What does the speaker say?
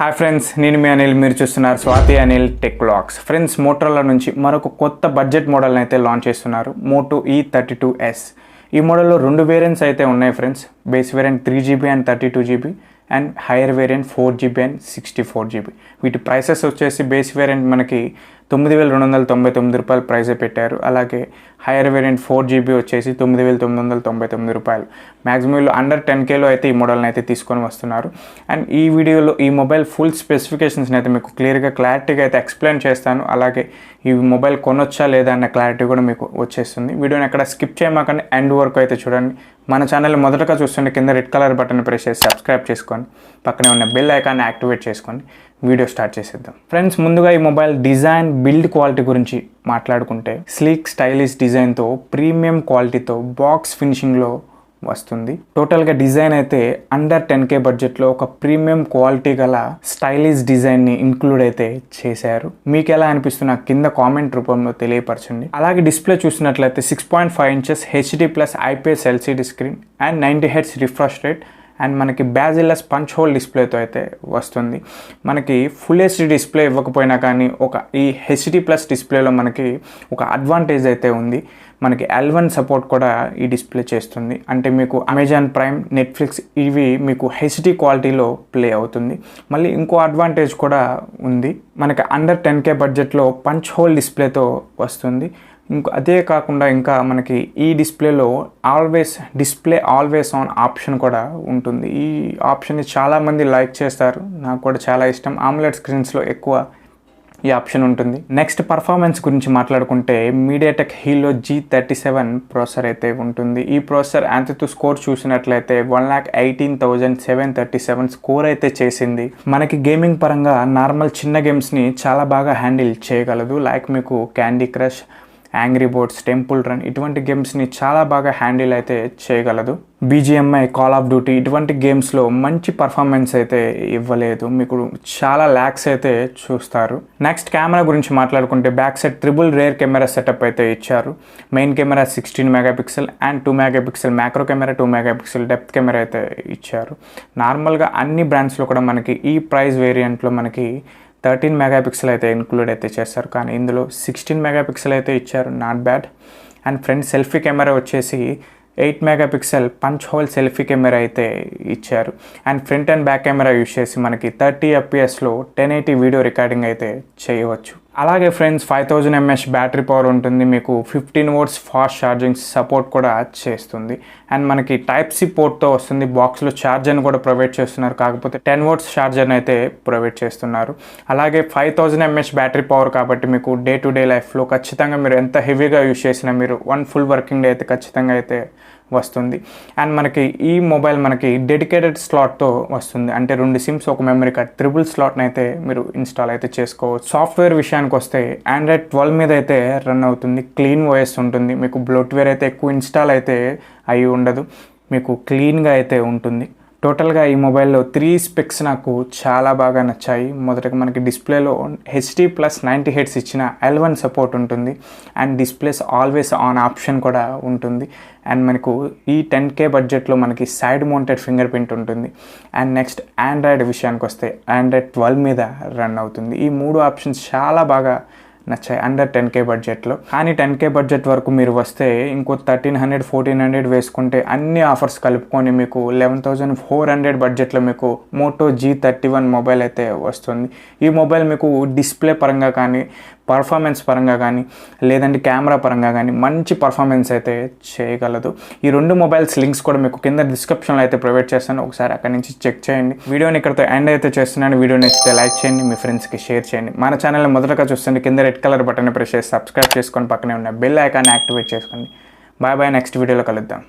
Hi friends, నేను మీ అనిల్. మీరు చూస్తున్నారు Swathi Anil tech vlogs. Friends, Motorola నుంచి మరొక కొత్త బడ్జెట్ మోడల్ని అయితే లాంచ్ చేస్తున్నారు, మోటో e32s. ఈ మోడల్లో రెండు వేరియంట్స్ అయితే ఉన్నాయి friends. Base variant 3GB and 32GB and higher variant 4GB and 64GB. వీటి ప్రైసెస్ వచ్చేసి బేస్ వేరియంట్ మనకి 9,299 రూపాయలు ప్రైజే పెట్టారు. అలాగే హైయర్ వేరియంట్ 4GB వచ్చేసి 9,999 రూపాయలు. మ్యాక్సిమం వీళ్ళు అండర్ 10Kలో అయితే ఈ మోడల్ని అయితే తీసుకొని వస్తున్నారు. అండ్ ఈ వీడియోలో ఈ మొబైల్ ఫుల్ స్పెసిఫికేషన్స్ని అయితే మీకు క్లారిటీగా అయితే ఎక్స్ప్లెయిన్ చేస్తాను. అలాగే ఈ మొబైల్ కొనొచ్చా లేదా అన్న క్లారిటీ కూడా మీకు వచ్చేస్తుంది. వీడియోని ఎక్కడ స్కిప్ చేయమాకండి, ఎండ్ వరకు అయితే చూడండి. మన ఛానల్ని మొదటగా చూస్తుంటే కింద రెడ్ కలర్ బటన్ ప్రెస్ చేసి సబ్స్క్రైబ్ చేసుకొని పక్కనే ఉన్న బెల్ ఐకాన్ని యాక్టివేట్ చేసుకొని వీడియో స్టార్ట్ చేసేద్దాం. ఫ్రెండ్స్, ముందుగా ఈ మొబైల్ డిజైన్ బిల్డ్ క్వాలిటీ గురించి మాట్లాడుకుంటే స్లీక్ స్టైలిష్ డిజైన్తో ప్రీమియం క్వాలిటీతో బాక్స్ ఫినిషింగ్లో వస్తుంది. టోటల్గా డిజైన్ అయితే అండర్ 10K బడ్జెట్లో ఒక ప్రీమియం క్వాలిటీ గల స్టైలిష్ డిజైన్ని ఇంక్లూడ్ అయితే చేశారు. మీకు ఎలా అనిపిస్తున్నా కింద కామెంట్ రూపంలో తెలియపరచండి. అలాగే డిస్ప్లే చూసినట్లయితే 6.5 inches HD+ IPS LCD screen and 90Hz refresh rate and మనకి బ్యాజిల్లెస్ పంచ్ హోల్ డిస్ప్లేతో అయితే వస్తుంది. మనకి ఫుల్ HD డిస్ప్లే ఇవ్వకపోయినా కానీ ఈ HD+ డిస్ప్లేలో మనకి ఒక అడ్వాంటేజ్ అయితే ఉంది. మనకి L1 సపోర్ట్ కూడా ఈ డిస్ప్లే చేస్తుంది. అంటే మీకు అమెజాన్ ప్రైమ్, నెట్ఫ్లిక్స్ ఇవి మీకు HD క్వాలిటీలో ప్లే అవుతుంది. మళ్ళీ ఇంకో అడ్వాంటేజ్ కూడా ఉంది. మనకి అండర్ 10K బడ్జెట్లో పంచ్ హోల్ డిస్ప్లేతో వస్తుంది. అదే కాకుండా ఇంకా మనకి ఈ డిస్ప్లేలో ఆల్వేస్ ఆన్ ఆప్షన్ కూడా ఉంటుంది. ఈ ఆప్షన్ని చాలామంది లైక్ చేస్తారు, నాకు కూడా చాలా ఇష్టం. AMOLED స్క్రీన్స్లో ఎక్కువ ఈ ఆప్షన్ ఉంటుంది. నెక్స్ట్ పర్ఫార్మెన్స్ గురించి మాట్లాడుకుంటే MediaTek Helio G37 ప్రాసెసర్ అయితే ఉంటుంది. ఈ ప్రాసెసర్ AnTuTu స్కోర్ చూసినట్లయితే 1,18,737 స్కోర్ అయితే చేసింది. మనకి గేమింగ్ పరంగా నార్మల్ చిన్న గేమ్స్ని చాలా బాగా హ్యాండిల్ చేయగలదు. లైక్ మీకు candy crush, angry birds, temple run ఇటువంటి గేమ్స్ని చాలా బాగా హ్యాండిల్ అయితే చేయగలదు. BGMI, కాల్ ఆఫ్ డ్యూటీ ఇటువంటి గేమ్స్లో మంచి పర్ఫార్మెన్స్ అయితే ఇవ్వలేదు. మీకు చాలా ల్యాక్స్ అయితే చూస్తారు. నెక్స్ట్ కెమెరా గురించి మాట్లాడుకుంటే back side triple rear camera setup అయితే ఇచ్చారు. Main camera 16 megapixel and 2 megapixel macro camera, 2 megapixel depth camera అయితే ఇచ్చారు. నార్మల్గా అన్ని బ్రాండ్స్లో కూడా మనకి ఈ ప్రైస్ వేరియంట్లో మనకి 13 మెగాపిక్సెల్ అయితే ఇంక్లూడ్ అయితే చేస్తారు, కానీ ఇందులో 16 మెగాపిక్సెల్ అయితే ఇచ్చారు. Not bad. And front selfie camera వచ్చేసి 8 megapixel punch whole selfie camera అయితే ఇచ్చారు. And front and back camera use చేసి మనకి 30 FPSలో 1080 వీడియో రికార్డింగ్ అయితే చేయవచ్చు. అలాగే ఫ్రెండ్స్, 5000 mAh బ్యాటరీ పవర్ ఉంటుంది. మీకు 15 watts ఫాస్ట్ ఛార్జింగ్ సపోర్ట్ కూడా చేస్తుంది. అండ్ మనకి Type-C పోర్ట్తో వస్తుంది. బాక్స్లో ఛార్జర్ని కూడా ప్రొవైడ్ చేస్తున్నారు, కాకపోతే 10 watts ఛార్జర్ని అయితే ప్రొవైడ్ చేస్తున్నారు. అలాగే 5000 mAh బ్యాటరీ పవర్ కాబట్టి మీకు డే టు డే లైఫ్లో ఖచ్చితంగా మీరు ఎంత హెవీగా యూజ్ చేసినా మీరు 1 full వర్కింగ్ డే అయితే ఖచ్చితంగా అయితే వస్తుంది. అండ్ మనకి ఈ మొబైల్ మనకి డెడికేటెడ్ స్లాట్తో వస్తుంది. అంటే 2 సిమ్స్, ఒక మెమరీ కార్డ్, ట్రిపుల్ స్లాట్ని అయితే మీరు ఇన్స్టాల్ అయితే చేసుకోవచ్చు. సాఫ్ట్వేర్ విషయానికి వస్తే Android 12 మీద అయితే రన్ అవుతుంది. క్లీన్ OS ఉంటుంది. మీకు బ్లోట్వేర్ అయితే ఎక్కువ ఇన్స్టాల్ అయితే అయి ఉండదు. మీకు క్లీన్గా అయితే ఉంటుంది. టోటల్గా ఈ మొబైల్లో 3 స్పెక్స్ నాకు చాలా బాగా నచ్చాయి. మొదటగా మనకి డిస్ప్లేలో HD+ 90Hz ఇచ్చిన L1 సపోర్ట్ ఉంటుంది. And displays always on option కూడా ఉంటుంది. అండ్ మనకు ఈ 10K బడ్జెట్లో మనకి సైడ్ మౌంటెడ్ ఫింగర్ ప్రింట్ ఉంటుంది. అండ్ నెక్స్ట్ ఆండ్రాయిడ్ విషయానికి వస్తే Android 12 మీద రన్ అవుతుంది. ఈ 3 ఆప్షన్స్ చాలా బాగా నచ్చాయి అండర్ 10K బడ్జెట్లో. కానీ 10K బడ్జెట్ వరకు మీరు వస్తే ఇంకో 1300, 1400 వేసుకుంటే అన్ని ఆఫర్స్ కలుపుకొని మీకు 11,400 బడ్జెట్లో మీకు మోటో G31 మొబైల్ అయితే వస్తుంది. ఈ మొబైల్ మీకు డిస్ప్లే పరంగా కానీ, పర్ఫార్మెన్స్ పరంగా కానీ, లేదంటే కెమెరా పరంగా కానీ మంచి పర్ఫార్మెన్స్ అయితే చేయగలదు. ఈ 2 మొబైల్స్ లింక్స్ కూడా మీకు కింద డిస్క్రిప్షన్లో అయితే ప్రొవైడ్ చేస్తాను, ఒకసారి అక్కడి నుంచి చెక్ చేయండి. వీడియోని ఇక్కడతో ఎండ్ అయితే చేస్తున్నాను. వీడియో నచ్చితే లైక్ చేయండి, మీ ఫ్రెండ్స్కి షేర్ చేయండి. మన ఛానల్ని మొదటగా చూస్తుంటే కింద రెడ్ కలర్ బటన్ ప్రెస్ చేసి సబ్స్క్రైబ్ చేసుకొని పక్కనే ఉన్న బెల్ ఐకాన్ని యాక్టివేట్ చేసుకోండి. బాయ్ బాయ్, నెక్స్ట్ వీడియోలో కలుద్దాం.